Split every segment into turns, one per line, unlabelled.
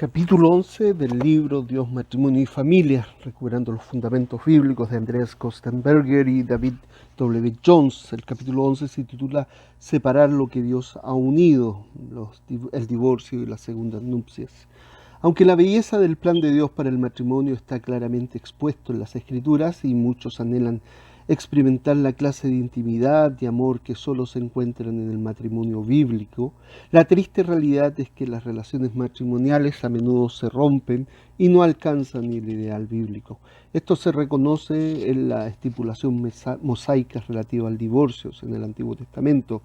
Capítulo 11 del libro Dios, Matrimonio y Familia, recuperando los fundamentos bíblicos de Andreas Kostenberger y David W. Jones. El capítulo 11 se titula Separar lo que Dios ha unido, el divorcio y las segundas nupcias. Aunque la belleza del plan de Dios para el matrimonio está claramente expuesto en las Escrituras y muchos anhelan experimentar la clase de intimidad y amor que solo se encuentran en el matrimonio bíblico, la triste realidad es que las relaciones matrimoniales a menudo se rompen y no alcanzan el ideal bíblico. Esto se reconoce en la estipulación mosaica relativa al divorcio en el Antiguo Testamento,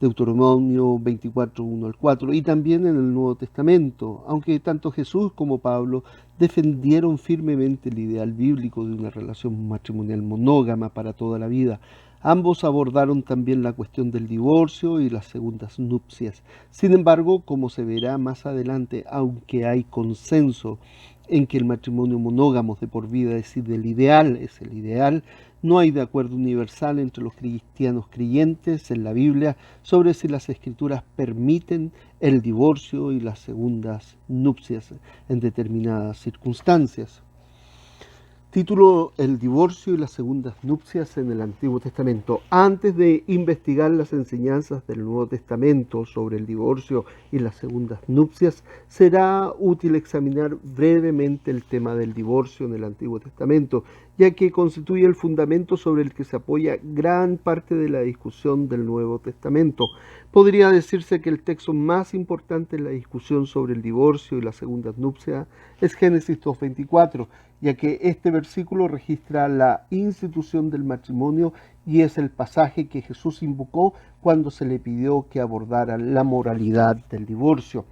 Deuteronomio 24, 1 al 4, y también en el Nuevo Testamento, aunque tanto Jesús como Pablo defendieron firmemente el ideal bíblico de una relación matrimonial monógama para toda la vida. Ambos abordaron también la cuestión del divorcio y las segundas nupcias. Sin embargo, como se verá más adelante, aunque hay consenso en que el matrimonio monógamo de por vida es el ideal, no hay de acuerdo universal entre los cristianos creyentes en la Biblia sobre si las Escrituras permiten el divorcio y las segundas nupcias en determinadas circunstancias. Título: El divorcio y las segundas nupcias en el Antiguo Testamento. Antes de investigar las enseñanzas del Nuevo Testamento sobre el divorcio y las segundas nupcias, será útil examinar brevemente el tema del divorcio en el Antiguo Testamento, ya que constituye el fundamento sobre el que se apoya gran parte de la discusión del Nuevo Testamento. Podría decirse que el texto más importante en la discusión sobre el divorcio y las segundas nupcias es Génesis 2:24, ya que este versículo registra la institución del matrimonio y es el pasaje que Jesús invocó cuando se le pidió que abordara la moralidad del divorcio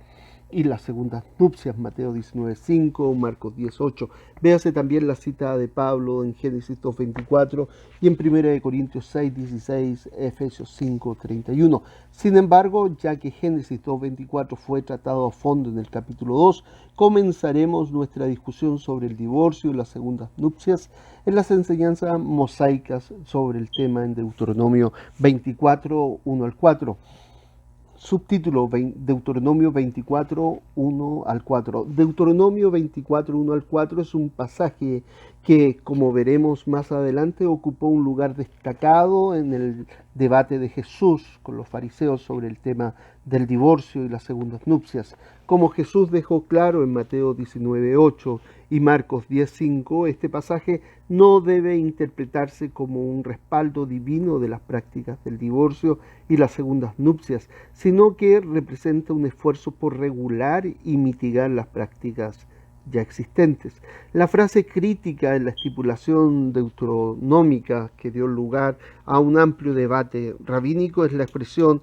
y las segundas nupcias, Mateo 19:5, Marcos 10:8. Véase también la cita de Pablo en Génesis 2:24 y en 1 Corintios 6:16, Efesios 5:31. Sin embargo, ya que Génesis 2:24 fue tratado a fondo en el capítulo 2, comenzaremos nuestra discusión sobre el divorcio y las segundas nupcias en las enseñanzas mosaicas sobre el tema en Deuteronomio 24, 1 al 4. Subtítulo: Deuteronomio 24, 1 al 4. Deuteronomio 24, 1 al 4 es un pasaje que, como veremos más adelante, ocupó un lugar destacado en el debate de Jesús con los fariseos sobre el tema del divorcio y las segundas nupcias. Como Jesús dejó claro en Mateo 19:8 y Marcos 10:5, este pasaje no debe interpretarse como un respaldo divino de las prácticas del divorcio y las segundas nupcias, sino que representa un esfuerzo por regular y mitigar las prácticas ya existentes. La frase crítica en la estipulación deuteronómica que dio lugar a un amplio debate rabínico es la expresión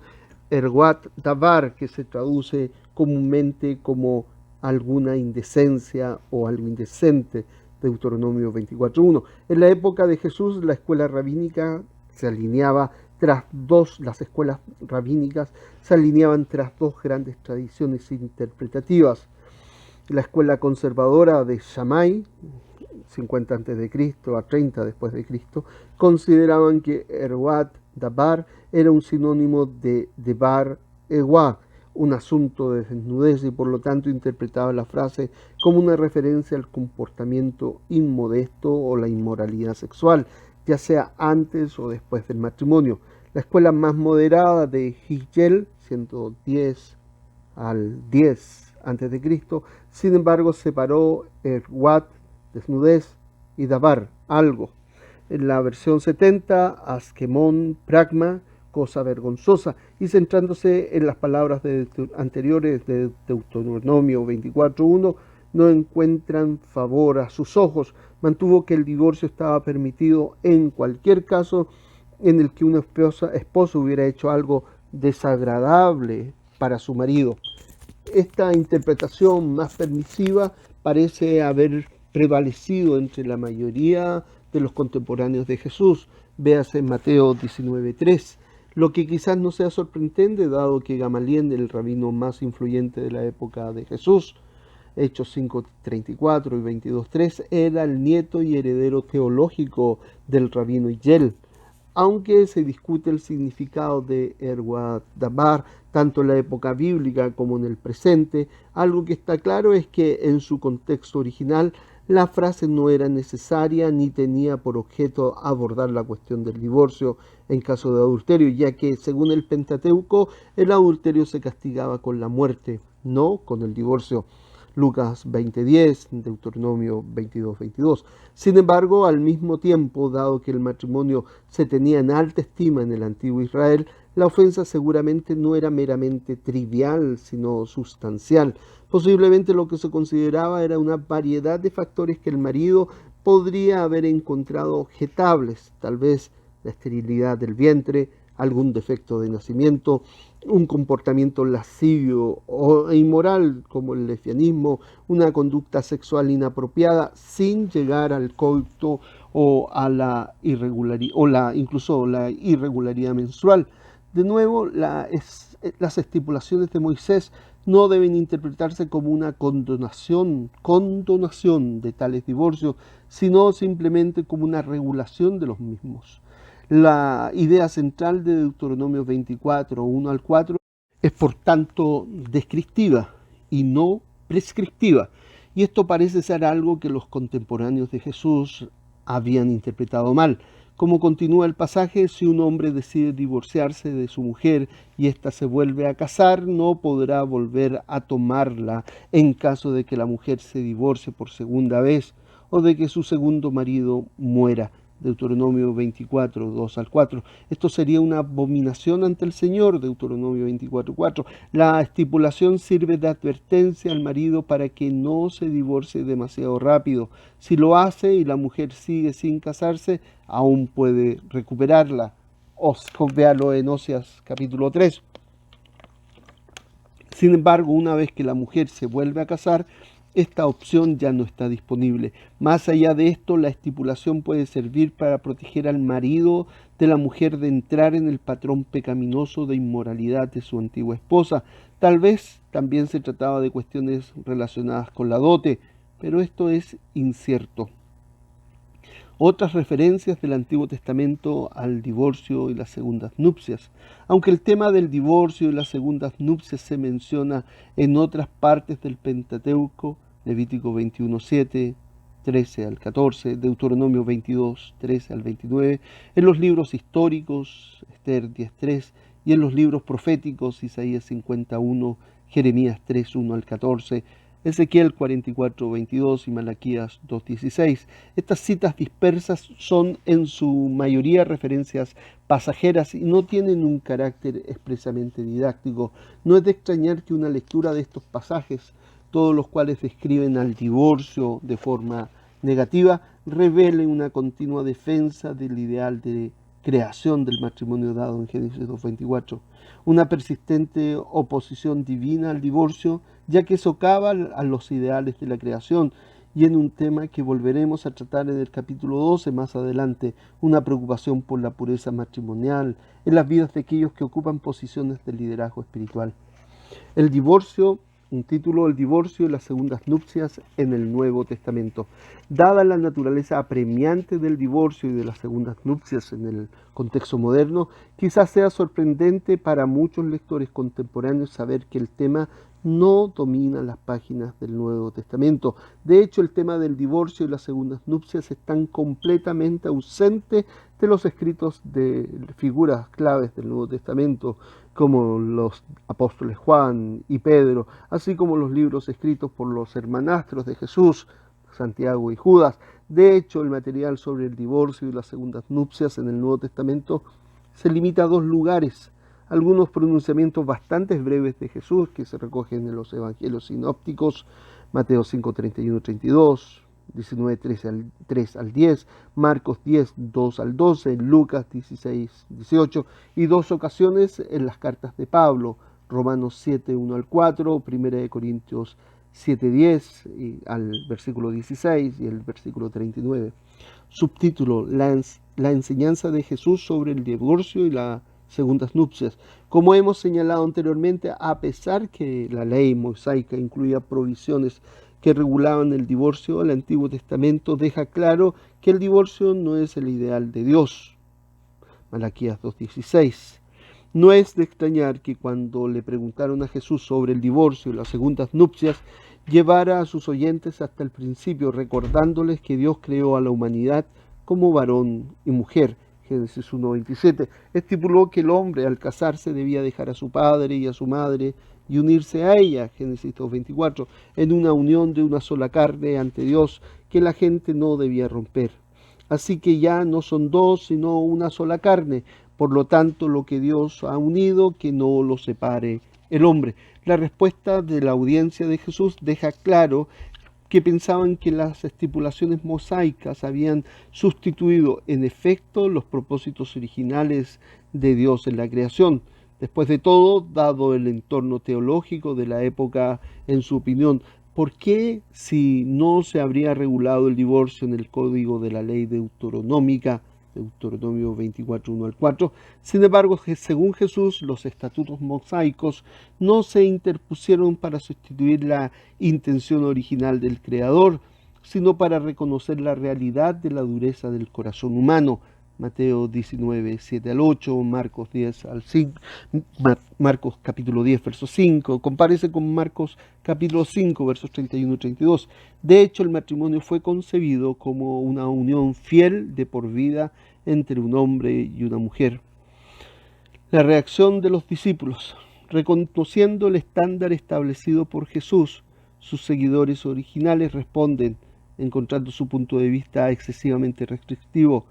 erguat davar, que se traduce comúnmente como alguna indecencia o algo indecente, Deuteronomio 24:1. En la época de Jesús, la escuela rabínica se alineaba las escuelas rabínicas se alineaban tras dos grandes tradiciones interpretativas. La escuela conservadora de Shammai, 50 a.C. a 30 después de Cristo, consideraban que erwat dabar era un sinónimo de debar ewa, un asunto de desnudez, y por lo tanto interpretaba la frase como una referencia al comportamiento inmodesto o la inmoralidad sexual, ya sea antes o después del matrimonio. La escuela más moderada de Hillel, 110 al 10 a.C., sin embargo, separó erwat, desnudez, y dabar, algo. En la versión 70, asquemón, pragma, cosa vergonzosa, y centrándose en las palabras anteriores de Deuteronomio 24:1, no encuentran favor a sus ojos. Mantuvo que el divorcio estaba permitido en cualquier caso en el que una esposa hubiera hecho algo desagradable para su marido. Esta interpretación más permisiva parece haber prevalecido entre la mayoría de los contemporáneos de Jesús. Véase en Mateo 19:3, lo que quizás no sea sorprendente dado que Gamaliel, el rabino más influyente de la época de Jesús, Hechos 5:34 y 22:3, era el nieto y heredero teológico del rabino Hillel. aunque se discute el significado de erwa dabar tanto en la época bíblica como en el presente. Algo que está claro es que en su contexto original la frase no era necesaria ni tenía por objeto abordar la cuestión del divorcio en caso de adulterio, ya que según el Pentateuco el adulterio se castigaba con la muerte, no con el divorcio. Lucas 20:10, Deuteronomio 22:22. Sin embargo, al mismo tiempo, dado que el matrimonio se tenía en alta estima en el antiguo Israel, la ofensa seguramente no era meramente trivial, sino sustancial. Posiblemente lo que se consideraba era una variedad de factores que el marido podría haber encontrado objetables, tal vez la esterilidad del vientre, algún defecto de nacimiento, un comportamiento lascivo o inmoral como el lesbianismo, una conducta sexual inapropiada sin llegar al coito o a la irregularidad incluso la irregularidad menstrual. De nuevo, las estipulaciones de Moisés no deben interpretarse como una condonación de tales divorcios, sino simplemente como una regulación de los mismos. La idea central de Deuteronomio 24, 1 al 4, es por tanto descriptiva y no prescriptiva. Y esto parece ser algo que los contemporáneos de Jesús habían interpretado mal. Como continúa el pasaje, si un hombre decide divorciarse de su mujer y ésta se vuelve a casar, no podrá volver a tomarla en caso de que la mujer se divorcie por segunda vez o de que su segundo marido muera. Deuteronomio 24, 2 al 4. Esto sería una abominación ante el Señor, Deuteronomio 24, 4. La estipulación sirve de advertencia al marido para que no se divorcie demasiado rápido. Si lo hace y la mujer sigue sin casarse, aún puede recuperarla. Véalo en Oseas capítulo 3. Sin embargo, una vez que la mujer se vuelve a casar, esta opción ya no está disponible. Más allá de esto, la estipulación puede servir para proteger al marido de la mujer de entrar en el patrón pecaminoso de inmoralidad de su antigua esposa. Tal vez también se trataba de cuestiones relacionadas con la dote, pero esto es incierto. Otras referencias del Antiguo Testamento al divorcio y las segundas nupcias. Aunque el tema del divorcio y las segundas nupcias se menciona en otras partes del Pentateuco, Levítico 21:7, 13 al 14, Deuteronomio 22, 13 al 29, en los libros históricos, Esther 10:3, y en los libros proféticos, Isaías 51, Jeremías 3, 1 al 14, Ezequiel 44:22 y Malaquías 2:16. Estas citas dispersas son en su mayoría referencias pasajeras y no tienen un carácter expresamente didáctico. No es de extrañar que una lectura de estos pasajes, todos los cuales describen al divorcio de forma negativa, revele una continua defensa del ideal de creación del matrimonio dado en Génesis 2:24, una persistente oposición divina al divorcio, ya que socava a los ideales de la creación, y en un tema que volveremos a tratar en el capítulo 12 más adelante, una preocupación por la pureza matrimonial en las vidas de aquellos que ocupan posiciones de liderazgo espiritual. El divorcio, un título, el divorcio y las segundas nupcias en el Nuevo Testamento. Dada la naturaleza apremiante del divorcio y de las segundas nupcias en el contexto moderno, quizás sea sorprendente para muchos lectores contemporáneos saber que el tema no domina las páginas del Nuevo Testamento. De hecho, el tema del divorcio y las segundas nupcias están completamente ausentes de los escritos de figuras claves del Nuevo Testamento, como los apóstoles Juan y Pedro, así como los libros escritos por los hermanastros de Jesús, Santiago y Judas. De hecho, el material sobre el divorcio y las segundas nupcias en el Nuevo Testamento se limita a dos lugares. Algunos pronunciamientos bastante breves de Jesús que se recogen en los evangelios sinópticos, Mateo 5, 31-32, 19, 3 al 10, Marcos 10, 2 al 12, Lucas 16, 18, y dos ocasiones en las cartas de Pablo, Romanos 7, 1 al 4, 1 Corintios 7, 10 y al versículo 16 y el versículo 39. Subtítulo: la enseñanza de Jesús sobre el divorcio y las segundas nupcias. Como hemos señalado anteriormente, a pesar que la ley mosaica incluía provisiones que regulaban el divorcio, el Antiguo Testamento deja claro que el divorcio no es el ideal de Dios. Malaquías 2:16. No es de extrañar que cuando le preguntaron a Jesús sobre el divorcio y las segundas nupcias, llevara a sus oyentes hasta el principio, recordándoles que Dios creó a la humanidad como varón y mujer. Génesis 1:27. Estipuló que el hombre al casarse debía dejar a su padre y a su madre y unirse a ella, Génesis 2:24, en una unión de una sola carne ante Dios que la gente no debía romper. Así que ya no son dos, sino una sola carne. Por lo tanto, lo que Dios ha unido, que no lo separe el hombre. La respuesta de la audiencia de Jesús deja claro que pensaban que las estipulaciones mosaicas habían sustituido en efecto los propósitos originales de Dios en la creación. Después de todo, dado el entorno teológico de la época, en su opinión, ¿por qué, si no se habría regulado el divorcio en el código de la ley deuteronómica, Deuteronomio 24, 1 al 4, sin embargo, según Jesús, los estatutos mosaicos no se interpusieron para sustituir la intención original del Creador, sino para reconocer la realidad de la dureza del corazón humano? Mateo 19, 7 al 8, Marcos 10 al 5, Marcos capítulo 10, verso 5, compárese con Marcos capítulo 5, versos 31 y 32. De hecho, el matrimonio fue concebido como una unión fiel de por vida entre un hombre y una mujer. La reacción de los discípulos. Reconociendo el estándar establecido por Jesús, sus seguidores originales responden, encontrando su punto de vista excesivamente restrictivo: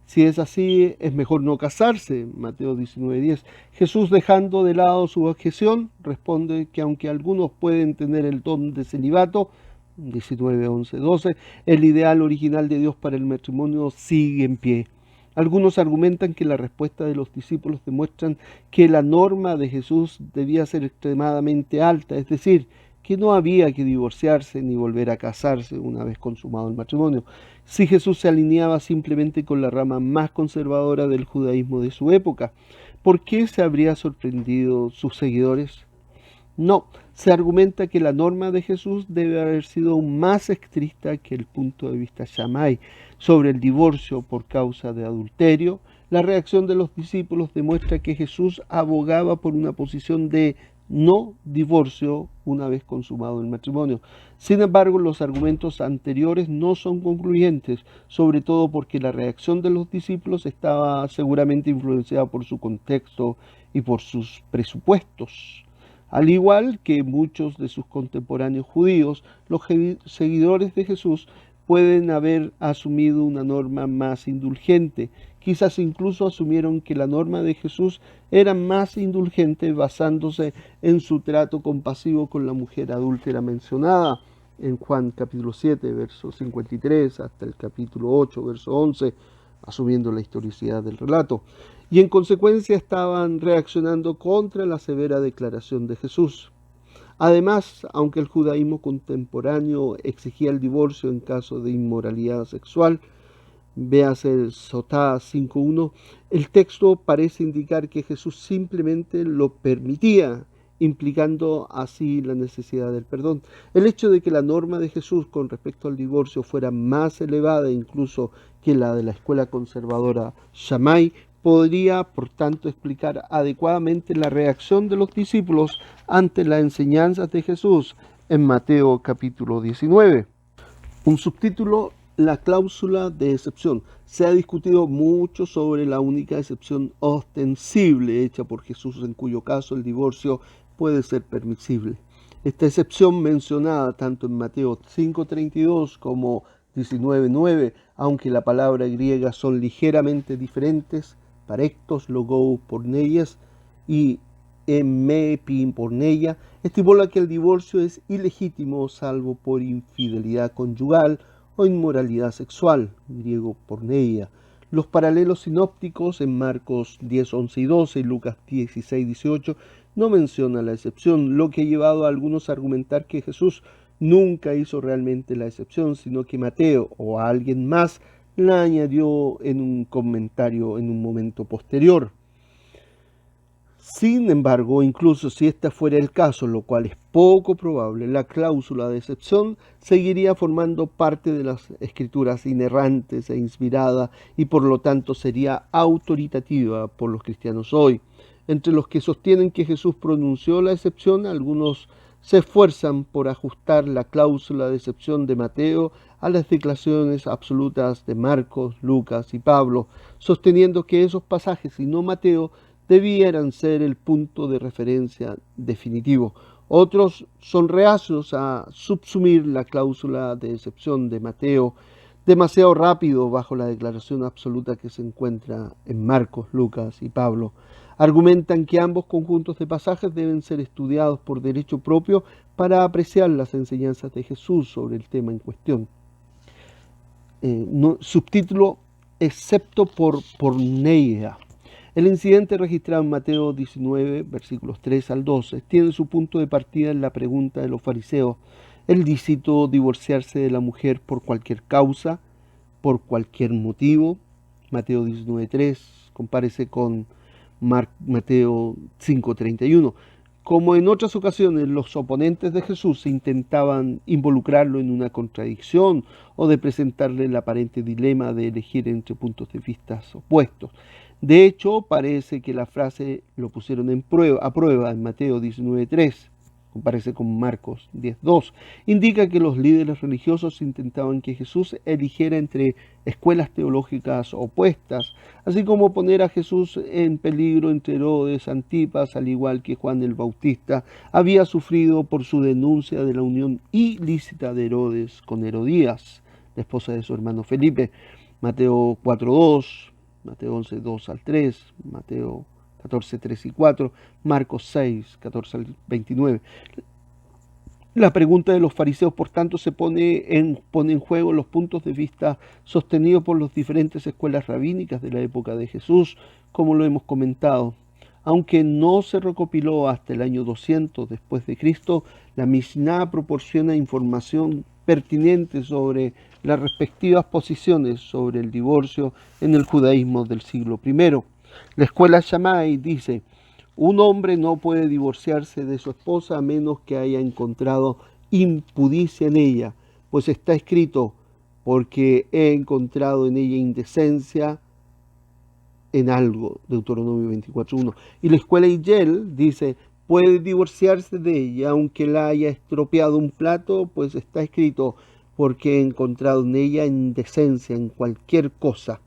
si es así, es mejor no casarse, Mateo 19:10. Jesús, dejando de lado su objeción, responde que aunque algunos pueden tener el don de celibato, 19:11-12, el ideal original de Dios para el matrimonio sigue en pie. Algunos argumentan que la respuesta de los discípulos demuestran que la norma de Jesús debía ser extremadamente alta, es decir, que no había que divorciarse ni volver a casarse una vez consumado el matrimonio. Si Jesús se alineaba simplemente con la rama más conservadora del judaísmo de su época, ¿por qué se habría sorprendido sus seguidores? No, se argumenta que la norma de Jesús debe haber sido más estricta que el punto de vista Shammai sobre el divorcio por causa de adulterio. La reacción de los discípulos demuestra que Jesús abogaba por una posición de no divorcio una vez consumado el matrimonio. Sin embargo, los argumentos anteriores no son concluyentes, sobre todo porque la reacción de los discípulos estaba seguramente influenciada por su contexto y por sus presupuestos. Al igual que muchos de sus contemporáneos judíos, los seguidores de Jesús pueden haber asumido una norma más indulgente. Quizás incluso asumieron que la norma de Jesús era más indulgente basándose en su trato compasivo con la mujer adúltera mencionada en Juan capítulo 7, verso 53, hasta el capítulo 8, verso 11, asumiendo la historicidad del relato. Y en consecuencia estaban reaccionando contra la severa declaración de Jesús. Además, aunque el judaísmo contemporáneo exigía el divorcio en caso de inmoralidad sexual, véase Sotá 5.1, el texto parece indicar que Jesús simplemente lo permitía, implicando así la necesidad del perdón. El hecho de que la norma de Jesús con respecto al divorcio fuera más elevada incluso que la de la escuela conservadora Shammai podría, por tanto, explicar adecuadamente la reacción de los discípulos ante las enseñanzas de Jesús en Mateo capítulo 19. Un subtítulo: la cláusula de excepción. Se ha discutido mucho sobre la única excepción ostensible hecha por Jesús, en cuyo caso el divorcio puede ser permisible. Esta excepción, mencionada tanto en Mateo 5:32 como 19:9, aunque la palabra griega son ligeramente diferentes, parectos logou porneias y emepin porneia, estipula que el divorcio es ilegítimo salvo por infidelidad conyugal o inmoralidad sexual, griego porneia. Los paralelos sinópticos en Marcos 10, 11 y 12 y Lucas 16, 18 no mencionan la excepción, lo que ha llevado a algunos a argumentar que Jesús nunca hizo realmente la excepción, sino que Mateo o a alguien más la añadió en un comentario en un momento posterior. Sin embargo, incluso si este fuera el caso, lo cual es poco probable, la cláusula de excepción seguiría formando parte de las escrituras inerrantes e inspirada y por lo tanto sería autoritativa por los cristianos hoy. Entre los que sostienen que Jesús pronunció la excepción, algunos se esfuerzan por ajustar la cláusula de excepción de Mateo a las declaraciones absolutas de Marcos, Lucas y Pablo, sosteniendo que esos pasajes y no Mateo debieran ser el punto de referencia definitivo. Otros son reacios a subsumir la cláusula de excepción de Mateo demasiado rápido bajo la declaración absoluta que se encuentra en Marcos, Lucas y Pablo. Argumentan que ambos conjuntos de pasajes deben ser estudiados por derecho propio para apreciar las enseñanzas de Jesús sobre el tema en cuestión. Subtítulo: excepto por porneia. El incidente registrado en Mateo 19, versículos 3 al 12, tiene su punto de partida en la pregunta de los fariseos: ¿es lícito divorciarse de la mujer por cualquier causa, por cualquier motivo? Mateo 19:3, compárese con Mateo 5:31. Como en otras ocasiones, los oponentes de Jesús intentaban involucrarlo en una contradicción o de presentarle el aparente dilema de elegir entre puntos de vista opuestos. De hecho, parece que la frase lo pusieron a prueba en Mateo 19:3, compárese con Marcos 10:2. Indica que los líderes religiosos intentaban que Jesús eligiera entre escuelas teológicas opuestas, así como poner a Jesús en peligro entre Herodes, Antipas, al igual que Juan el Bautista había sufrido por su denuncia de la unión ilícita de Herodes con Herodías, la esposa de su hermano Felipe. Mateo 4:2, Mateo 11:2 al 3, Mateo 14:3 y 4, Marcos 6:14 al 29. La pregunta de los fariseos, por tanto, pone en juego los puntos de vista sostenidos por las diferentes escuelas rabínicas de la época de Jesús, como lo hemos comentado. Aunque no se recopiló hasta el año 200 después de Cristo, la Mishnah proporciona información pertinente sobre las respectivas posiciones sobre el divorcio en el judaísmo del siglo I. La escuela Shammai dice: un hombre no puede divorciarse de su esposa a menos que haya encontrado impudicia en ella, pues está escrito: porque he encontrado en ella indecencia en algo, Deuteronomio 24:1. Y la escuela Hillel dice: puede divorciarse de ella aunque la haya estropeado un plato, pues está escrito: porque he encontrado en ella indecencia en cualquier cosa.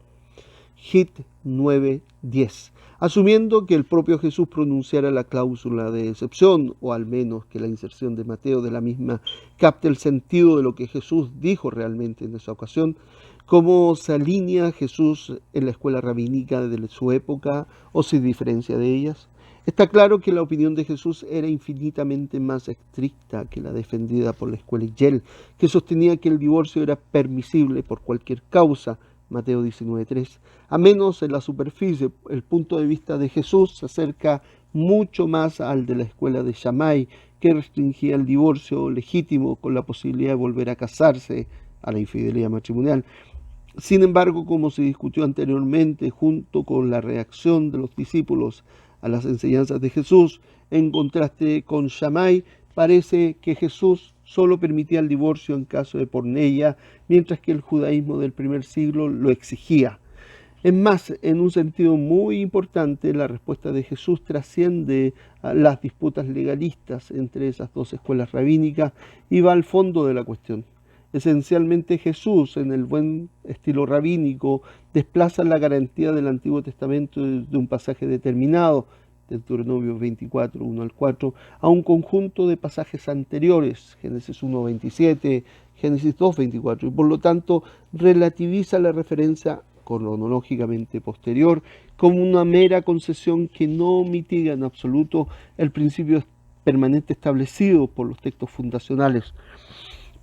Hit 9:10. Asumiendo que el propio Jesús pronunciara la cláusula de excepción, o al menos que la inserción de Mateo de la misma capte el sentido de lo que Jesús dijo realmente en esa ocasión, ¿cómo se alinea Jesús en la escuela rabínica de su época o se diferencia de ellas? Está claro que la opinión de Jesús era infinitamente más estricta que la defendida por la escuela Hillel, que sostenía que el divorcio era permisible por cualquier causa, Mateo 19:3. A menos en la superficie, el punto de vista de Jesús se acerca mucho más al de la escuela de Shammai, que restringía el divorcio legítimo con la posibilidad de volver a casarse, a la infidelidad matrimonial. Sin embargo, como se discutió anteriormente, junto con la reacción de los discípulos a las enseñanzas de Jesús, en contraste con Shammai, parece que Jesús solo permitía el divorcio en caso de porneia, mientras que el judaísmo del primer siglo lo exigía. Es más, en un sentido muy importante, la respuesta de Jesús trasciende a las disputas legalistas entre esas dos escuelas rabínicas y va al fondo de la cuestión. Esencialmente, Jesús, en el buen estilo rabínico, desplaza la garantía del Antiguo Testamento de un pasaje determinado, Deuteronomio 24, 1 al 4, a un conjunto de pasajes anteriores, Génesis 1:27, Génesis 2:24, y por lo tanto relativiza la referencia cronológicamente posterior como una mera concesión que no mitiga en absoluto el principio permanente establecido por los textos fundacionales.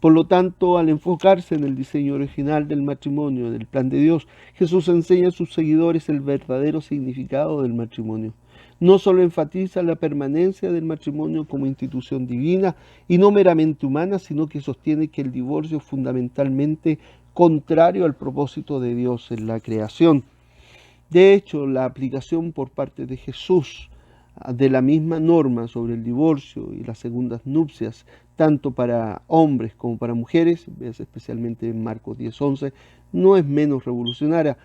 Por lo tanto, al enfocarse en el diseño original del matrimonio, del plan de Dios, Jesús enseña a sus seguidores el verdadero significado del matrimonio. No solo enfatiza la permanencia del matrimonio como institución divina y no meramente humana, sino que sostiene que el divorcio es fundamentalmente contrario al propósito de Dios en la creación. De hecho, la aplicación por parte de Jesús de la misma norma sobre el divorcio y las segundas nupcias, tanto para hombres como para mujeres, especialmente en Marcos 10:11, no es menos revolucionaria,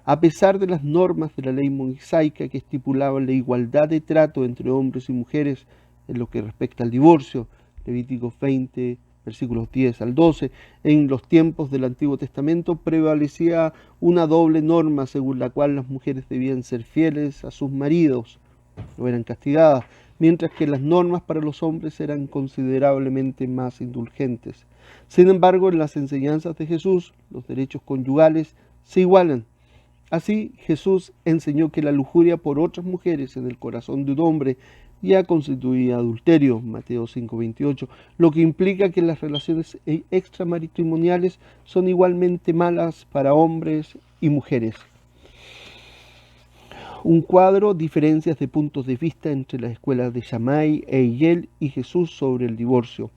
a pesar de las normas de la ley mosaica que estipulaban la igualdad de trato entre hombres y mujeres en lo que respecta al divorcio, Levíticos 20, versículos 10 al 12. En los tiempos del Antiguo Testamento prevalecía una doble norma según la cual las mujeres debían ser fieles a sus maridos, no eran castigadas, mientras que las normas para los hombres eran considerablemente más indulgentes. Sin embargo, en las enseñanzas de Jesús, los derechos conyugales se igualan. Así, Jesús enseñó que la lujuria por otras mujeres en el corazón de un hombre ya constituía adulterio, Mateo 5:28, lo que implica que las relaciones extramatrimoniales son igualmente malas para hombres y mujeres. Un cuadro, diferencias de puntos de vista entre las escuelas de Shammai e Hillel y Jesús sobre el divorcio.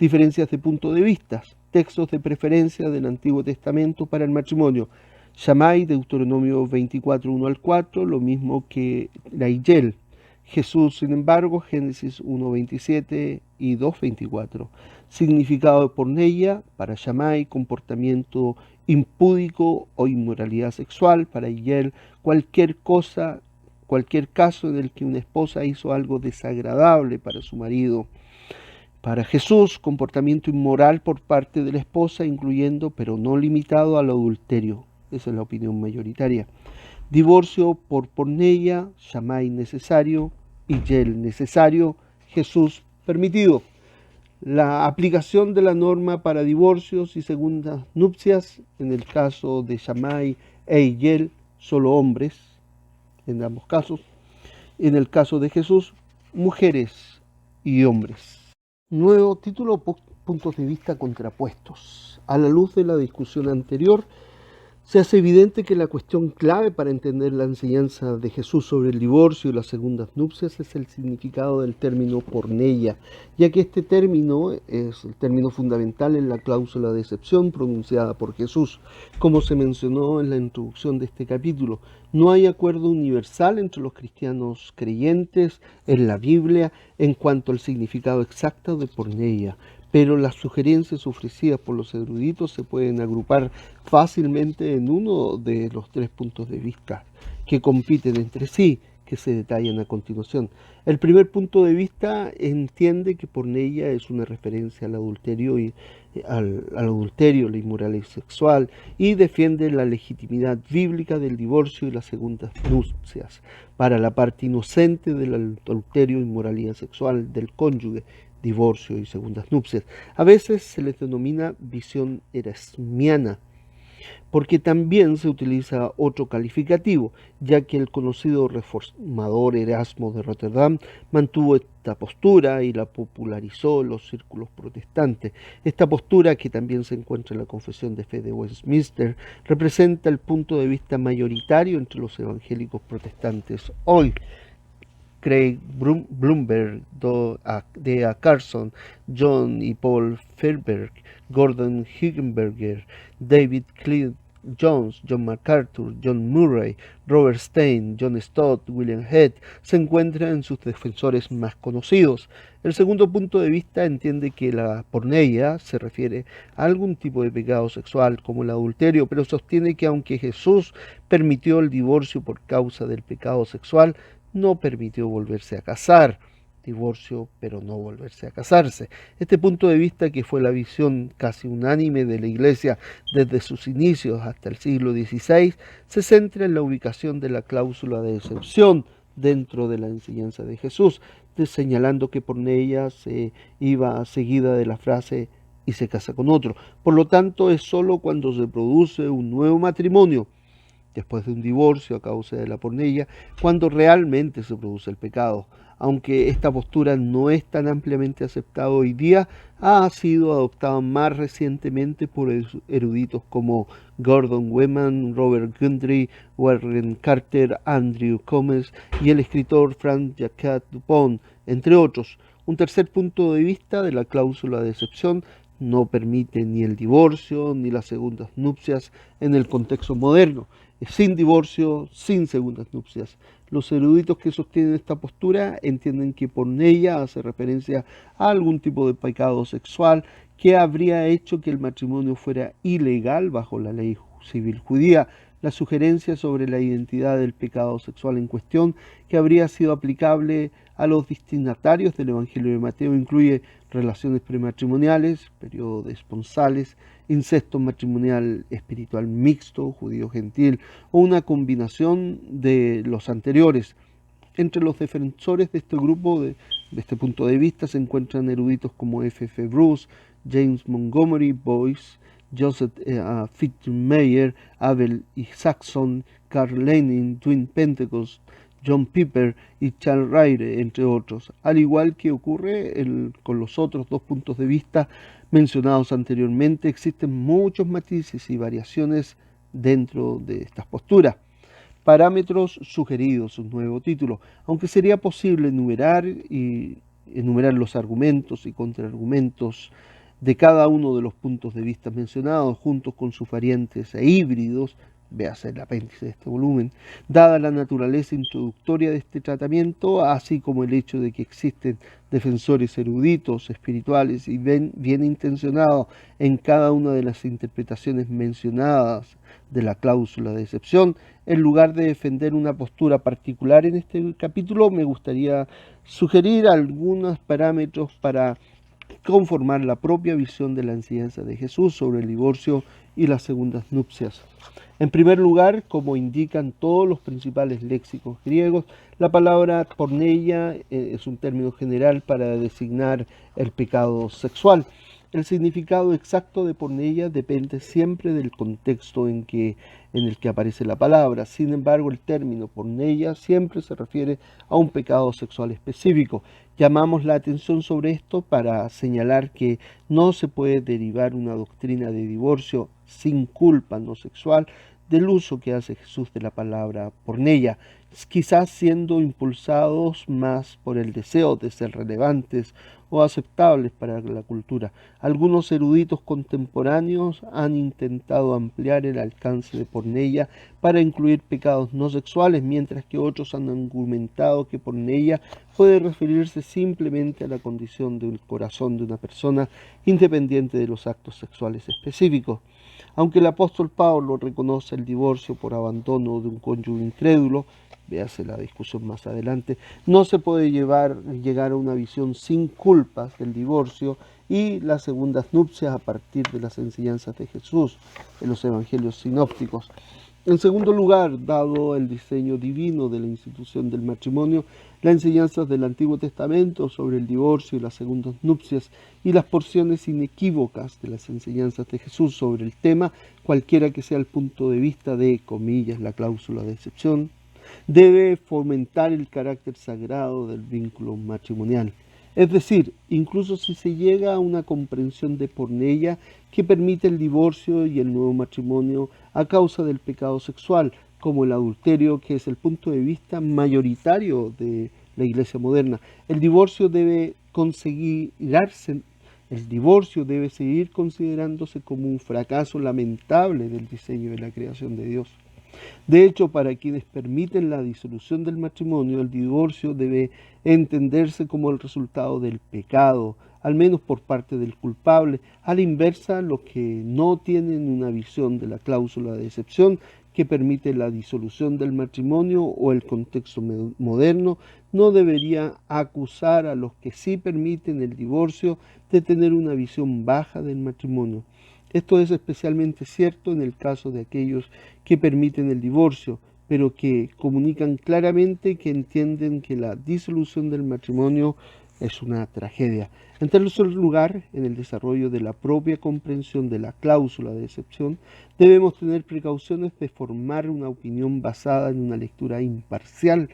Diferencias de punto de vista, textos de preferencia del Antiguo Testamento para el matrimonio. Shammai, Deuteronomio 24, 1 al 4, lo mismo que la Hillel. Jesús, sin embargo, Génesis 1:27 y 2:24. Significado de porneia, para Shammai, comportamiento impúdico o inmoralidad sexual, para Hillel, cualquier caso en el que una esposa hizo algo desagradable para su marido. Para Jesús, comportamiento inmoral por parte de la esposa, incluyendo, pero no limitado, al adulterio. Esa es la opinión mayoritaria. Divorcio por porneia, Shammai necesario, Hillel necesario, Jesús permitido. La aplicación de la norma para divorcios y segundas nupcias, en el caso de Shammai e Hillel, solo hombres, en ambos casos. En el caso de Jesús, mujeres y hombres. Nuevo título, puntos de vista contrapuestos. A la luz de la discusión anterior, se hace evidente que la cuestión clave para entender la enseñanza de Jesús sobre el divorcio y las segundas nupcias es el significado del término porneia, ya que este término es el término fundamental en la cláusula de excepción pronunciada por Jesús. Como se mencionó en la introducción de este capítulo, no hay acuerdo universal entre los cristianos creyentes en la Biblia en cuanto al significado exacto de porneia, pero las sugerencias ofrecidas por los eruditos se pueden agrupar fácilmente en uno de los tres puntos de vista que compiten entre sí, que se detallan a continuación. El primer punto de vista entiende que porneia es una referencia al adulterio la inmoralidad sexual, y defiende la legitimidad bíblica del divorcio y las segundas nupcias para la parte inocente del adulterio, inmoralidad sexual del cónyuge, divorcio y segundas nupcias. A veces se les denomina visión erasmiana, porque también se utiliza otro calificativo, ya que el conocido reformador Erasmo de Rotterdam mantuvo esta postura y la popularizó en los círculos protestantes. Esta postura, que también se encuentra en la Confesión de Fe de Westminster, representa el punto de vista mayoritario entre los evangélicos protestantes hoy. Craig Blomberg, D.A. Carson, John y Paul Fairberg, Gordon Higgenberger, David Cleed Jones, John MacArthur, John Murray, Robert Stein, John Stott, William Head se encuentran en sus defensores más conocidos. El segundo punto de vista entiende que la porneia se refiere a algún tipo de pecado sexual como el adulterio, pero sostiene que aunque Jesús permitió el divorcio por causa del pecado sexual, no permitió volverse a casar. Divorcio, pero no volverse a casarse. Este punto de vista, que fue la visión casi unánime de la Iglesia desde sus inicios hasta el siglo XVI, se centra en la ubicación de la cláusula de excepción dentro de la enseñanza de Jesús, señalando que porneia se iba seguida de la frase y se casa con otro. Por lo tanto, es sólo cuando se produce un nuevo matrimonio, después de un divorcio a causa de la porneia, cuando realmente se produce el pecado. Aunque esta postura no es tan ampliamente aceptada hoy día, ha sido adoptada más recientemente por eruditos como Gordon Wenham, Robert Gundry, Warren Carter, Andrew Comes y el escritor Frank-Jacques Dupont, entre otros. Un tercer punto de vista de la cláusula de excepción no permite ni el divorcio ni las segundas nupcias en el contexto moderno. Sin divorcio, sin segundas nupcias. Los eruditos que sostienen esta postura entienden que porneia hace referencia a algún tipo de pecado sexual que habría hecho que el matrimonio fuera ilegal bajo la ley civil judía. La sugerencia sobre la identidad del pecado sexual en cuestión, que habría sido aplicable a los destinatarios del Evangelio de Mateo, incluye relaciones prematrimoniales, periodos esponsales, incesto matrimonial espiritual mixto, judío-gentil, o una combinación de los anteriores. Entre los defensores de este grupo, de este punto de vista, se encuentran eruditos como F.F. Bruce, James Montgomery Boyce, Joseph Fitz-Meyer, Abel Isaacson, Carl Lenin, Twin Pentecost, John Piper y Charles Ryrie, entre otros, al igual que ocurre con los otros dos puntos de vista mencionados anteriormente. Existen muchos matices y variaciones dentro de estas posturas. Parámetros sugeridos, un nuevo título. Aunque sería posible enumerar los argumentos y contraargumentos de cada uno de los puntos de vista mencionados, juntos con sus variantes e híbridos, véase el apéndice de este volumen, dada la naturaleza introductoria de este tratamiento, así como el hecho de que existen defensores eruditos, espirituales y bien intencionados en cada una de las interpretaciones mencionadas de la cláusula de excepción, en lugar de defender una postura particular en este capítulo, me gustaría sugerir algunos parámetros para conformar la propia visión de la enseñanza de Jesús sobre el divorcio y las segundas nupcias. En primer lugar, como indican todos los principales léxicos griegos, la palabra porneia es un término general para designar el pecado sexual. El significado exacto de porneia depende siempre del contexto en el que aparece la palabra. Sin embargo, el término porneia siempre se refiere a un pecado sexual específico. Llamamos la atención sobre esto para señalar que no se puede derivar una doctrina de divorcio sin culpa no sexual del uso que hace Jesús de la palabra porneia, quizás siendo impulsados más por el deseo de ser relevantes o aceptables para la cultura. Algunos eruditos contemporáneos han intentado ampliar el alcance de porneia para incluir pecados no sexuales, mientras que otros han argumentado que porneia puede referirse simplemente a la condición del corazón de una persona independiente de los actos sexuales específicos. Aunque el apóstol Pablo reconoce el divorcio por abandono de un cónyuge incrédulo, véase la discusión más adelante, no se puede llegar a una visión sin culpas del divorcio y las segundas nupcias a partir de las enseñanzas de Jesús en los evangelios sinópticos. En segundo lugar, dado el diseño divino de la institución del matrimonio, las enseñanzas del Antiguo Testamento sobre el divorcio y las segundas nupcias y las porciones inequívocas de las enseñanzas de Jesús sobre el tema, cualquiera que sea el punto de vista de, comillas, la cláusula de excepción, debe fomentar el carácter sagrado del vínculo matrimonial. Es decir, incluso si se llega a una comprensión de porneia que permite el divorcio y el nuevo matrimonio a causa del pecado sexual, como el adulterio, que es el punto de vista mayoritario de la Iglesia moderna. El divorcio debe seguir considerándose como un fracaso lamentable del diseño de la creación de Dios. De hecho, para quienes permiten la disolución del matrimonio, el divorcio debe entenderse como el resultado del pecado, al menos por parte del culpable. A la inversa, los que no tienen una visión de la cláusula de excepción que permite la disolución del matrimonio o el contexto moderno, no debería acusar a los que sí permiten el divorcio de tener una visión baja del matrimonio. Esto es especialmente cierto en el caso de aquellos que permiten el divorcio, pero que comunican claramente que entienden que la disolución del matrimonio es una tragedia. En tercer lugar, en el desarrollo de la propia comprensión de la cláusula de excepción, debemos tener precauciones de formar una opinión basada en una lectura imparcial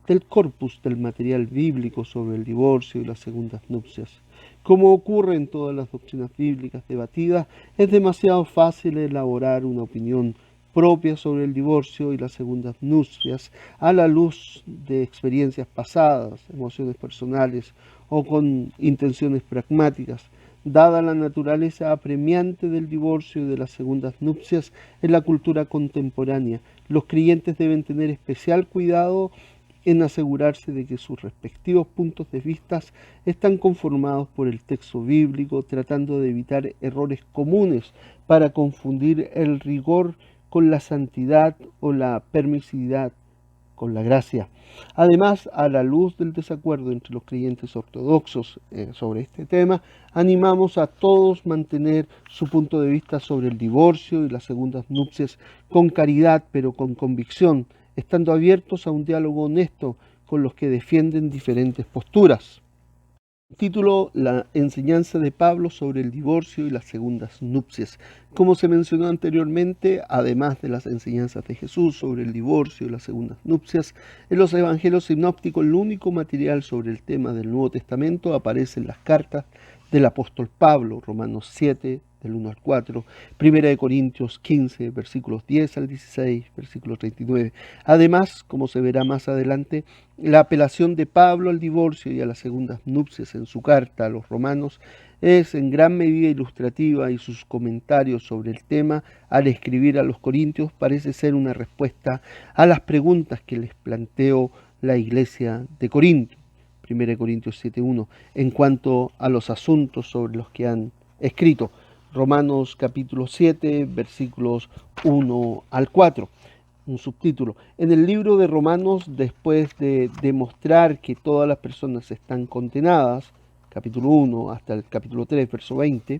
del corpus del material bíblico sobre el divorcio y las segundas nupcias. Como ocurre en todas las doctrinas bíblicas debatidas, es demasiado fácil elaborar una opinión propia sobre el divorcio y las segundas nupcias a la luz de experiencias pasadas, emociones personales o con intenciones pragmáticas. Dada la naturaleza apremiante del divorcio y de las segundas nupcias en la cultura contemporánea, los creyentes deben tener especial cuidado en asegurarse de que sus respectivos puntos de vista están conformados por el texto bíblico, tratando de evitar errores comunes para confundir el rigor con la santidad o la permisividad con la gracia. Además, a la luz del desacuerdo entre los creyentes ortodoxos sobre este tema, animamos a todos mantener su punto de vista sobre el divorcio y las segundas nupcias con caridad, pero con convicción, estando abiertos a un diálogo honesto con los que defienden diferentes posturas. Título: La enseñanza de Pablo sobre el divorcio y las segundas nupcias. Como se mencionó anteriormente, además de las enseñanzas de Jesús sobre el divorcio y las segundas nupcias, en los evangelios sinópticos el único material sobre el tema del Nuevo Testamento aparece en las cartas del apóstol Pablo, Romanos 7, del 1 al 4, 1 Corintios 15, versículos 10 al 16, versículo 39. Además, como se verá más adelante, la apelación de Pablo al divorcio y a las segundas nupcias en su carta a los romanos es en gran medida ilustrativa, y sus comentarios sobre el tema al escribir a los corintios parece ser una respuesta a las preguntas que les planteó la iglesia de Corinto, 1 Corintios 7.1, en cuanto a los asuntos sobre los que han escrito. Romanos capítulo 7, versículos 1 al 4. Un subtítulo: en el libro de Romanos, después de demostrar que todas las personas están condenadas, capítulo 1 hasta el capítulo 3, verso 20,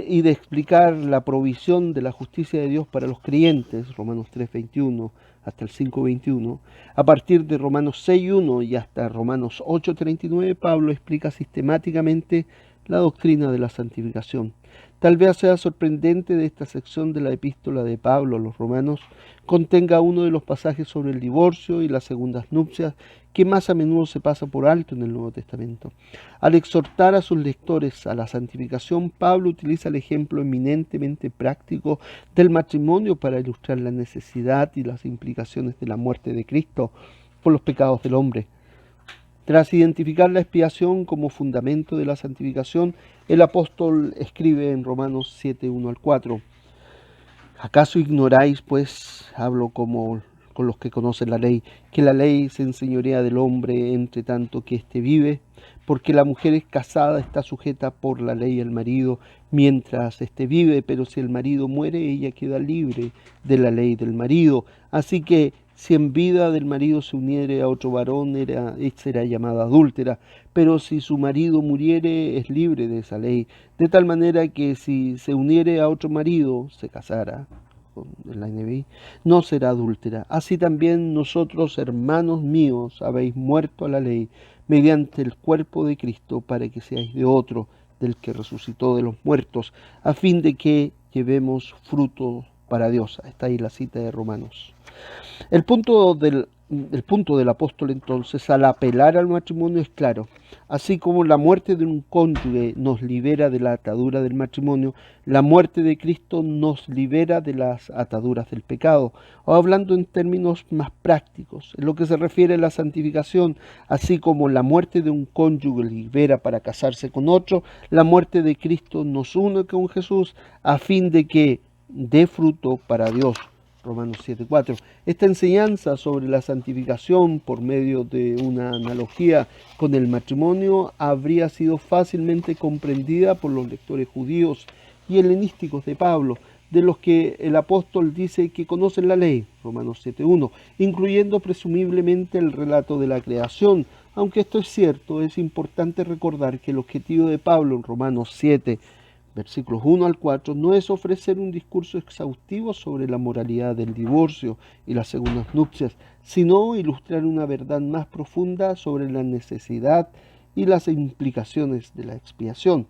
y de explicar la provisión de la justicia de Dios para los creyentes, Romanos 3.21 hasta el 5.21, a partir de Romanos 6.1 y hasta Romanos 8.39, Pablo explica sistemáticamente la doctrina de la santificación. Tal vez sea sorprendente de esta sección de la epístola de Pablo a los romanos contenga uno de los pasajes sobre el divorcio y las segundas nupcias que más a menudo se pasa por alto en el Nuevo Testamento. Al exhortar a sus lectores a la santificación, Pablo utiliza el ejemplo eminentemente práctico del matrimonio para ilustrar la necesidad y las implicaciones de la muerte de Cristo por los pecados del hombre. Tras identificar la expiación como fundamento de la santificación, el apóstol escribe en Romanos 7, 1 al 4: ¿acaso ignoráis, pues, hablo como con los que conocen la ley, que la ley se enseñorea del hombre entre tanto que éste vive? Porque la mujer es casada, está sujeta por la ley al marido mientras éste vive, pero si el marido muere, ella queda libre de la ley del marido. Así que si en vida del marido se uniere a otro varón, será llamada adúltera, pero si su marido muriere, es libre de esa ley. De tal manera que si se uniere a otro marido, se casara, en la NBI, no será adúltera. Así también nosotros, hermanos míos, habéis muerto a la ley mediante el cuerpo de Cristo, para que seáis de otro, del que resucitó de los muertos, a fin de que llevemos fruto para Dios. Está ahí la cita de Romanos. El punto del apóstol, entonces, al apelar al matrimonio es claro. Así como la muerte de un cónyuge nos libera de la atadura del matrimonio, la muerte de Cristo nos libera de las ataduras del pecado. O hablando en términos más prácticos, en lo que se refiere a la santificación, así como la muerte de un cónyuge libera para casarse con otro, la muerte de Cristo nos une con Jesús a fin de que dé fruto para Dios. Romanos 7.4. Esta enseñanza sobre la santificación por medio de una analogía con el matrimonio habría sido fácilmente comprendida por los lectores judíos y helenísticos de Pablo, de los que el apóstol dice que conocen la ley, Romanos 7.1, incluyendo presumiblemente el relato de la creación. Aunque esto es cierto, es importante recordar que el objetivo de Pablo en Romanos 7, versículos 1 al 4, no es ofrecer un discurso exhaustivo sobre la moralidad del divorcio y las segundas nupcias, sino ilustrar una verdad más profunda sobre la necesidad y las implicaciones de la expiación.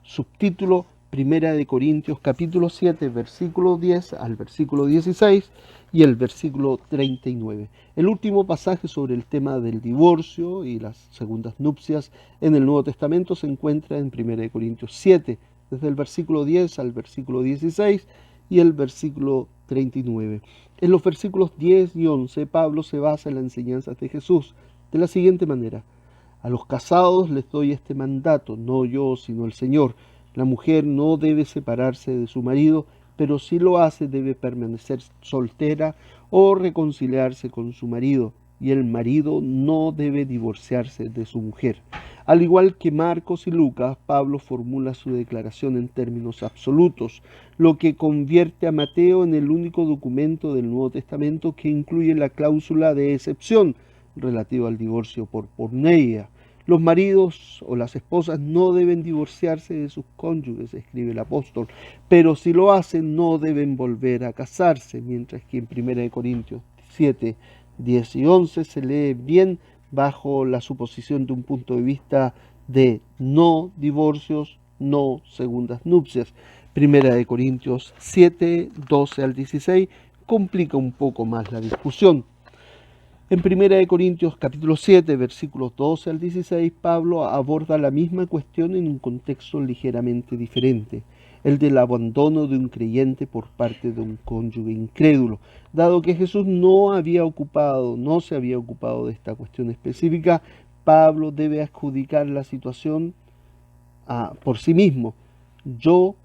Subtítulo: 1 Corintios capítulo 7, versículo 10 al versículo 16 y el versículo 39. El último pasaje sobre el tema del divorcio y las segundas nupcias en el Nuevo Testamento se encuentra en 1 Corintios 7, desde el versículo 10 al versículo 16 y el versículo 39. En los versículos 10 y 11, Pablo se basa en las enseñanzas de Jesús de la siguiente manera: a los casados les doy este mandato, no yo, sino el Señor. La mujer no debe separarse de su marido, pero si lo hace debe permanecer soltera o reconciliarse con su marido. y el marido no debe divorciarse de su mujer. Al igual que Marcos y Lucas, Pablo formula su declaración en términos absolutos, lo que convierte a Mateo en el único documento del Nuevo Testamento que incluye la cláusula de excepción relativa al divorcio por porneia. Los maridos o las esposas no deben divorciarse de sus cónyuges, escribe el apóstol, pero si lo hacen no deben volver a casarse, mientras que en 1 Corintios 7, 10 y 11 se lee bien bajo la suposición de un punto de vista de no divorcios, no segundas nupcias. 1 Corintios 7, 12 al 16 complica un poco más la discusión. En 1 Corintios capítulo 7, versículos 12 al 16, Pablo aborda la misma cuestión en un contexto ligeramente diferente, el del abandono de un creyente por parte de un cónyuge incrédulo. Dado que Jesús no se había ocupado de esta cuestión específica, Pablo debe adjudicar la situación por sí mismo. Yo,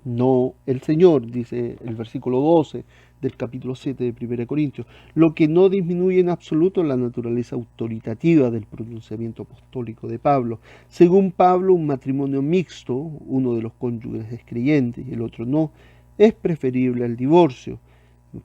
no el Señor, dice el versículo 12 del capítulo 7 de 1 Corintios, lo que no disminuye en absoluto la naturaleza autoritativa del pronunciamiento apostólico de Pablo. Según Pablo, un matrimonio mixto, uno de los cónyuges es creyente y el otro no, es preferible al divorcio.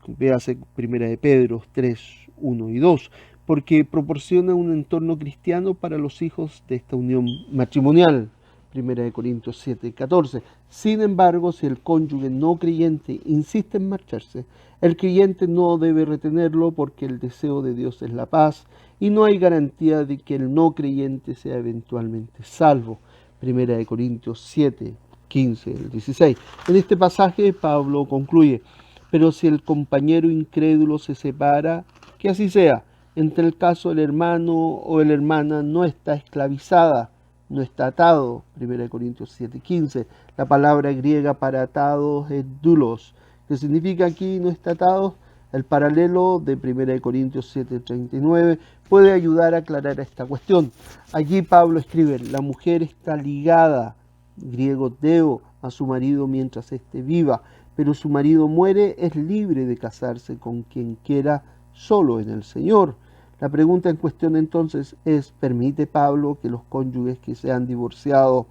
Véase 1 de Pedro 3, 1 y 2, porque proporciona un entorno cristiano para los hijos de esta unión matrimonial. 1 Corintios 7, 14. Sin embargo, si el cónyuge no creyente insiste en marcharse, el creyente no debe retenerlo porque el deseo de Dios es la paz y no hay garantía de que el no creyente sea eventualmente salvo. 1 Corintios 7, 15 al 16. En este pasaje Pablo concluye: pero si el compañero incrédulo se separa, que así sea. Entre el caso el hermano o la hermana no está esclavizada, no está atado. 1 Corintios 7:15. La palabra griega para atados es doulos, que significa aquí no está atado. El paralelo de 1 Corintios 7:39 puede ayudar a aclarar esta cuestión. Allí Pablo escribe: la mujer está ligada, griego deo, a su marido mientras éste viva, pero su marido muere, es libre de casarse con quien quiera, solo en el Señor. La pregunta en cuestión entonces es: ¿permite Pablo que los cónyuges que se han divorciado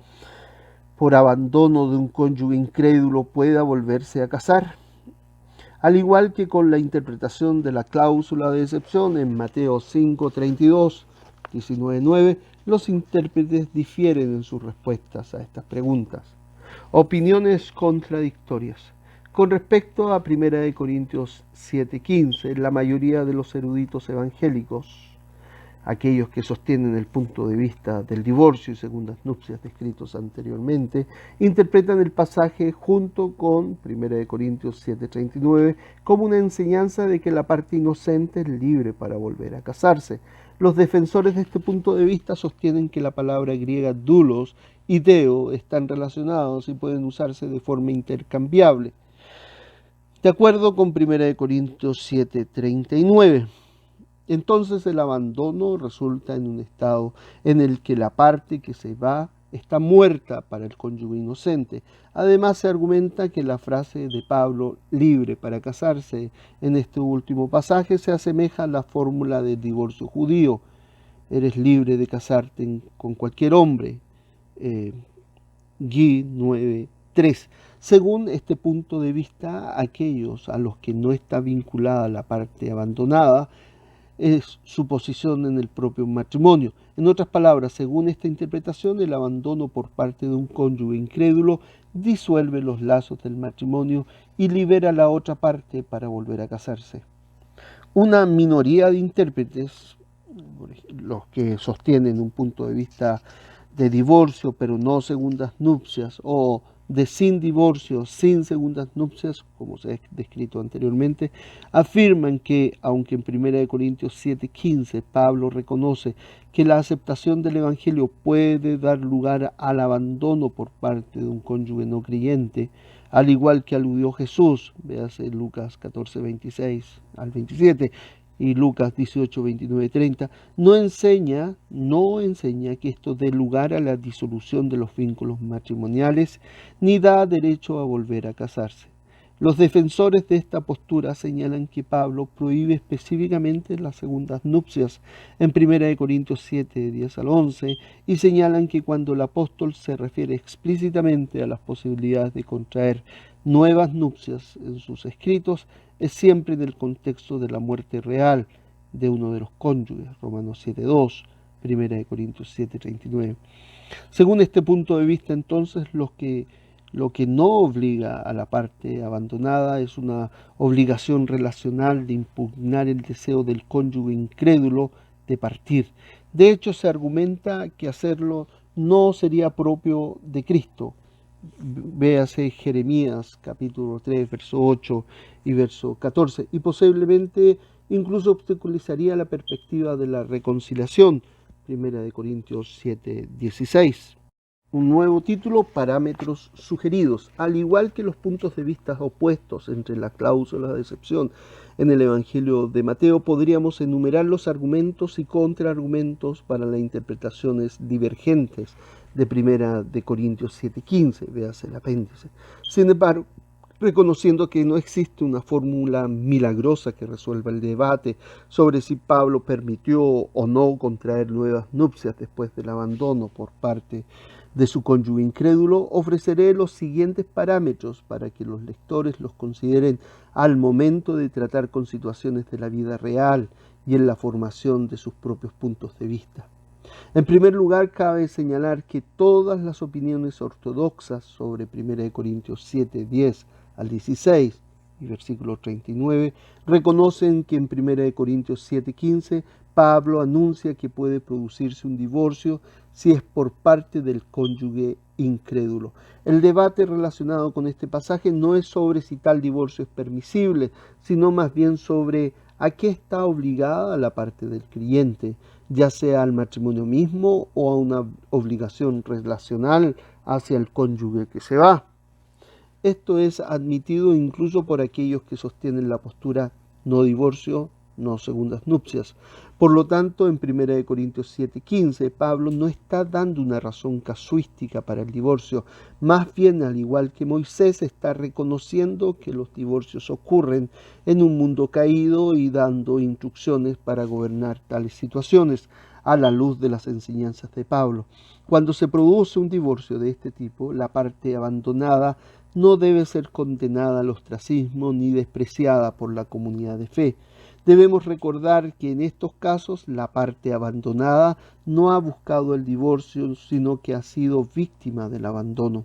por abandono de un cónyuge incrédulo pueda volverse a casar? Al igual que con la interpretación de la cláusula de excepción en Mateo 5:32, 19:9, los intérpretes difieren en sus respuestas a estas preguntas. Opiniones contradictorias. Con respecto a 1 Corintios 7:15, la mayoría de los eruditos evangélicos, aquellos que sostienen el punto de vista del divorcio y segundas nupcias descritos anteriormente, interpretan el pasaje junto con 1 Corintios 7:39 como una enseñanza de que la parte inocente es libre para volver a casarse. Los defensores de este punto de vista sostienen que la palabra griega doulos y deo están relacionados y pueden usarse de forma intercambiable, de acuerdo con 1 Corintios 7:39. Entonces el abandono resulta en un estado en el que la parte que se va está muerta para el cónyuge inocente. Además se argumenta que la frase de Pablo, libre para casarse, en este último pasaje se asemeja a la fórmula del divorcio judío: eres libre de casarte con cualquier hombre. G 9:3. Según este punto de vista, aquellos a los que no está vinculada la parte abandonada es su posición en el propio matrimonio. En otras palabras, según esta interpretación, el abandono por parte de un cónyuge incrédulo disuelve los lazos del matrimonio y libera a la otra parte para volver a casarse. Una minoría de intérpretes, los que sostienen un punto de vista de divorcio pero no segundas nupcias, o de sin divorcio, sin segundas nupcias, como se ha descrito anteriormente, afirman que, aunque en 1 Corintios 7:15 Pablo reconoce que la aceptación del Evangelio puede dar lugar al abandono por parte de un cónyuge no creyente, al igual que aludió Jesús, véase Lucas 14:26 al 27, y Lucas 18, 29, 30, no enseña que esto dé lugar a la disolución de los vínculos matrimoniales, ni da derecho a volver a casarse. Los defensores de esta postura señalan que Pablo prohíbe específicamente las segundas nupcias en 1 Corintios 7, 10 al 11, y señalan que cuando el apóstol se refiere explícitamente a las posibilidades de contraer nuevas nupcias en sus escritos, es siempre en el contexto de la muerte real de uno de los cónyuges, Romanos 7, 2, 1 Corintios 7, 39. Según este punto de vista, entonces, lo que no obliga a la parte abandonada es una obligación relacional de impugnar el deseo del cónyuge incrédulo de partir. De hecho, se argumenta que hacerlo no sería propio de Cristo. Véase Jeremías capítulo 3, verso 8 y verso 14, y posiblemente incluso obstaculizaría la perspectiva de la reconciliación, 1 Corintios 7, 16. Un nuevo título, parámetros sugeridos. Al igual que los puntos de vista opuestos entre la cláusula de excepción en el Evangelio de Mateo, podríamos enumerar los argumentos y contraargumentos para las interpretaciones divergentes de 1 Corintios 7:15, véase el apéndice. Sin embargo, reconociendo que no existe una fórmula milagrosa que resuelva el debate sobre si Pablo permitió o no contraer nuevas nupcias después del abandono por parte de su cónyuge incrédulo, ofreceré los siguientes parámetros para que los lectores los consideren al momento de tratar con situaciones de la vida real y en la formación de sus propios puntos de vista. En primer lugar, cabe señalar que todas las opiniones ortodoxas sobre 1 Corintios 7, 10 al 16 y versículo 39 reconocen que en 1 Corintios 7, 15 Pablo anuncia que puede producirse un divorcio si es por parte del cónyuge incrédulo. El debate relacionado con este pasaje no es sobre si tal divorcio es permisible, sino más bien sobre a qué está obligada la parte del creyente, ya sea al matrimonio mismo o a una obligación relacional hacia el cónyuge que se va. Esto es admitido incluso por aquellos que sostienen la postura no divorcio, no segundas nupcias. Por lo tanto, en 1 Corintios 7:15, Pablo no está dando una razón casuística para el divorcio, más bien, al igual que Moisés, está reconociendo que los divorcios ocurren en un mundo caído y dando instrucciones para gobernar tales situaciones a la luz de las enseñanzas de Pablo. Cuando se produce un divorcio de este tipo, la parte abandonada no debe ser condenada al ostracismo ni despreciada por la comunidad de fe. Debemos recordar que en estos casos la parte abandonada no ha buscado el divorcio, sino que ha sido víctima del abandono.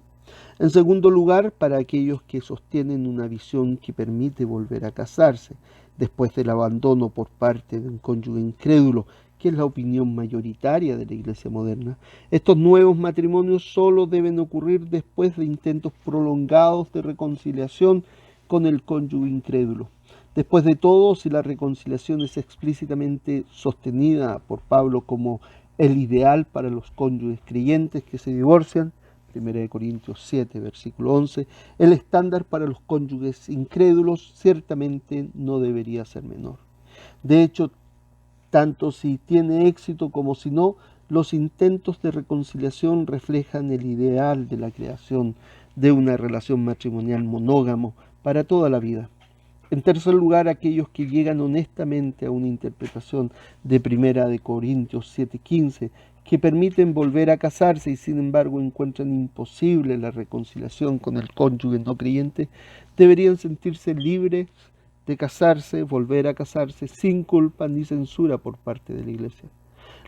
En segundo lugar, para aquellos que sostienen una visión que permite volver a casarse después del abandono por parte de un cónyuge incrédulo, que es la opinión mayoritaria de la Iglesia moderna, estos nuevos matrimonios solo deben ocurrir después de intentos prolongados de reconciliación con el cónyuge incrédulo. Después de todo, si la reconciliación es explícitamente sostenida por Pablo como el ideal para los cónyuges creyentes que se divorcian, 1 Corintios 7, versículo 11, el estándar para los cónyuges incrédulos ciertamente no debería ser menor. De hecho, tanto si tiene éxito como si no, los intentos de reconciliación reflejan el ideal de la creación de una relación matrimonial monógamo para toda la vida. En tercer lugar, aquellos que llegan honestamente a una interpretación de 1 Corintios 7:15, que permiten volver a casarse y sin embargo encuentran imposible la reconciliación con el cónyuge no creyente, deberían sentirse libres de casarse, volver a casarse sin culpa ni censura por parte de la Iglesia.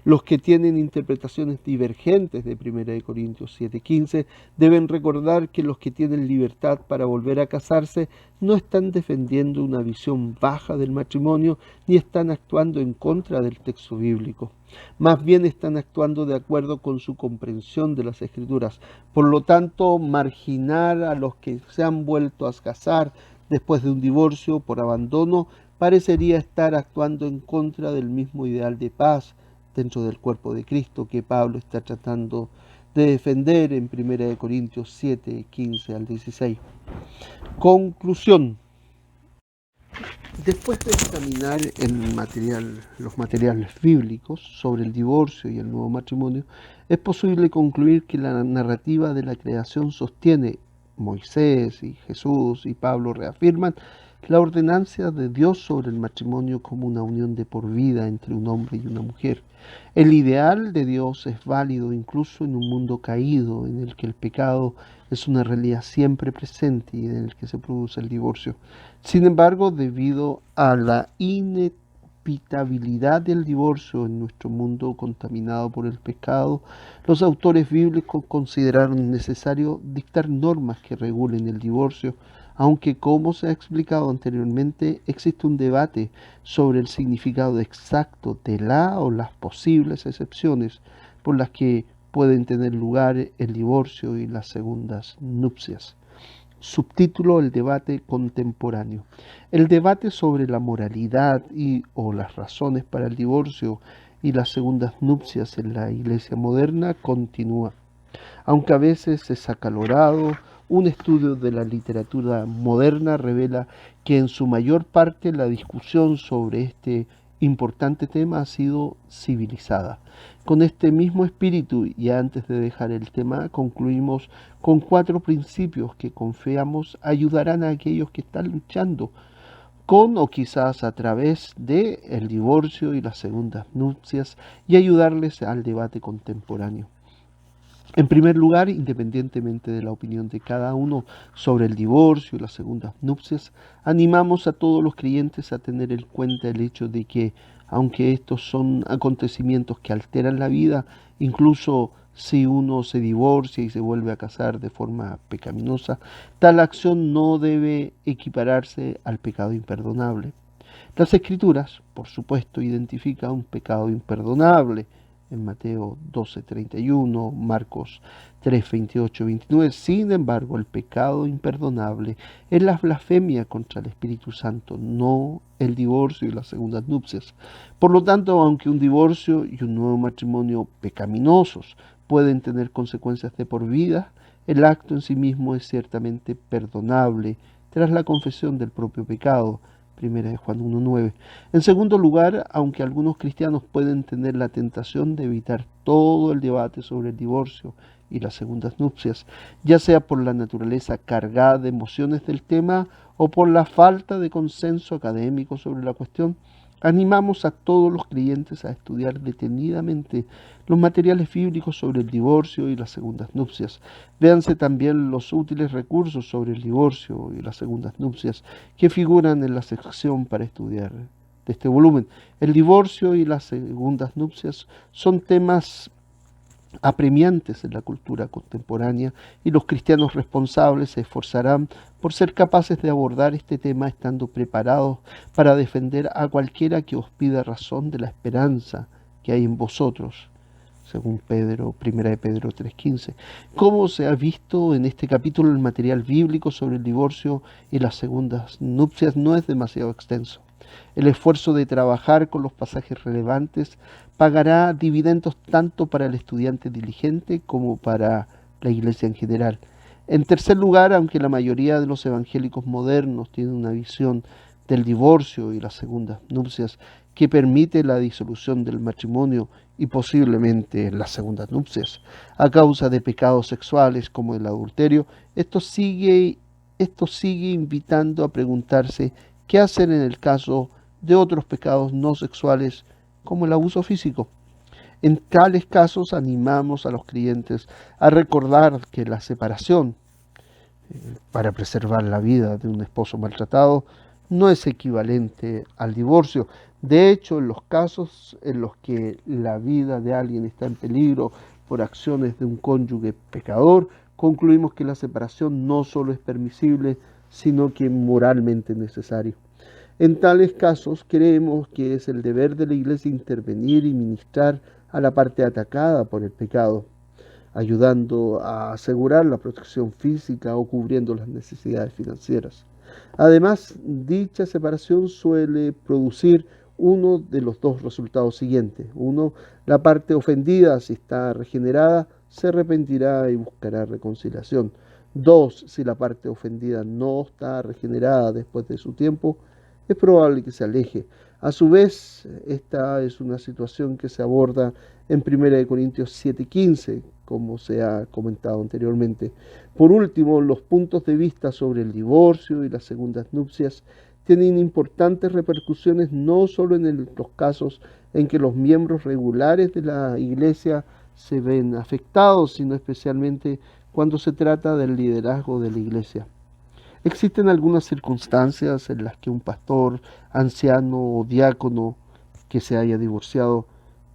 Los que tienen interpretaciones divergentes de 1 Corintios 7:15 deben recordar que los que tienen libertad para volver a casarse no están defendiendo una visión baja del matrimonio ni están actuando en contra del texto bíblico. Más bien están actuando de acuerdo con su comprensión de las Escrituras. Por lo tanto, marginar a los que se han vuelto a casar después de un divorcio por abandono parecería estar actuando en contra del mismo ideal de paz dentro del cuerpo de Cristo que Pablo está tratando de defender en 1 Corintios 7, 15 al 16. Conclusión. Después de examinar los materiales bíblicos sobre el divorcio y el nuevo matrimonio, es posible concluir que la narrativa de la creación sostiene Moisés y Jesús y Pablo reafirman la ordenancia de Dios sobre el matrimonio como una unión de por vida entre un hombre y una mujer. El ideal de Dios es válido incluso en un mundo caído en el que el pecado es una realidad siempre presente y en el que se produce el divorcio. Sin embargo, debido a la inevitabilidad del divorcio en nuestro mundo contaminado por el pecado, los autores bíblicos consideraron necesario dictar normas que regulen el divorcio, aunque como se ha explicado anteriormente, existe un debate sobre el significado exacto de la o las posibles excepciones por las que pueden tener lugar el divorcio y las segundas nupcias. Subtítulo: el debate contemporáneo. El debate sobre la moralidad o las razones para el divorcio y las segundas nupcias en la Iglesia moderna continúa. Aunque a veces es acalorado, un estudio de la literatura moderna revela que en su mayor parte la discusión sobre este importante tema ha sido civilizada. Con este mismo espíritu, y antes de dejar el tema, concluimos con 4 principios que confiamos ayudarán a aquellos que están luchando con o quizás a través de el divorcio y las segundas nupcias y ayudarles al debate contemporáneo. En primer lugar, independientemente de la opinión de cada uno sobre el divorcio y las segundas nupcias, animamos a todos los creyentes a tener en cuenta el hecho de que, aunque estos son acontecimientos que alteran la vida, incluso si uno se divorcia y se vuelve a casar de forma pecaminosa, tal acción no debe equipararse al pecado imperdonable. Las Escrituras, por supuesto, identifican un pecado imperdonable en Mateo 12:31, Marcos 3:28-29. Sin embargo, el pecado imperdonable es la blasfemia contra el Espíritu Santo, no el divorcio y las segundas nupcias. Por lo tanto, aunque un divorcio y un nuevo matrimonio pecaminosos pueden tener consecuencias de por vida, el acto en sí mismo es ciertamente perdonable tras la confesión del propio pecado. Primera de Juan 1:9. En segundo lugar, aunque algunos cristianos pueden tener la tentación de evitar todo el debate sobre el divorcio y las segundas nupcias, ya sea por la naturaleza cargada de emociones del tema o por la falta de consenso académico sobre la cuestión, animamos a todos los creyentes a estudiar detenidamente los materiales bíblicos sobre el divorcio y las segundas nupcias. Véanse también los útiles recursos sobre el divorcio y las segundas nupcias que figuran en la sección para estudiar de este volumen. El divorcio y las segundas nupcias son temas apremiantes en la cultura contemporánea y los cristianos responsables se esforzarán por ser capaces de abordar este tema estando preparados para defender a cualquiera que os pida razón de la esperanza que hay en vosotros, según Pedro, 1 de Pedro 3:15. Como se ha visto en este capítulo, el material bíblico sobre el divorcio y las segundas nupcias no es demasiado extenso. El esfuerzo de trabajar con los pasajes relevantes pagará dividendos tanto para el estudiante diligente como para la Iglesia en general. En tercer lugar, aunque la mayoría de los evangélicos modernos tienen una visión del divorcio y las segundas nupcias que permite la disolución del matrimonio y posiblemente las segundas nupcias a causa de pecados sexuales como el adulterio, esto sigue invitando a preguntarse qué hacer en el caso de otros pecados no sexuales como el abuso físico. En tales casos animamos a los creyentes a recordar que la separación para preservar la vida de un esposo maltratado no es equivalente al divorcio. De hecho, en los casos en los que la vida de alguien está en peligro por acciones de un cónyuge pecador, concluimos que la separación no solo es permisible, sino que moralmente necesario. En tales casos creemos que es el deber de la Iglesia intervenir y ministrar a la parte atacada por el pecado, ayudando a asegurar la protección física o cubriendo las necesidades financieras. Además, dicha separación suele producir uno de los dos resultados siguientes. Uno, la parte ofendida, si está regenerada, se arrepentirá y buscará reconciliación. Dos, si la parte ofendida no está regenerada después de su tiempo, es probable que se aleje. A su vez, esta es una situación que se aborda en 1 Corintios 7:15, como se ha comentado anteriormente. Por último, los puntos de vista sobre el divorcio y las segundas nupcias tienen importantes repercusiones no solo en los casos en que los miembros regulares de la Iglesia se ven afectados, sino especialmente cuando se trata del liderazgo de la Iglesia. Existen algunas circunstancias en las que un pastor, anciano o diácono que se haya divorciado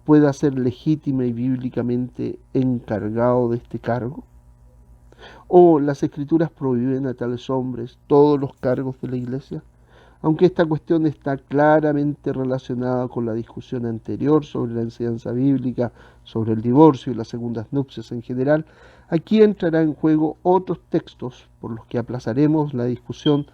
pueda ser legítima y bíblicamente encargado de este cargo. ¿O las Escrituras prohíben a tales hombres todos los cargos de la Iglesia? Aunque esta cuestión está claramente relacionada con la discusión anterior sobre la enseñanza bíblica, sobre el divorcio y las segundas nupcias en general, aquí entrará en juego otros textos por los que aplazaremos la discusión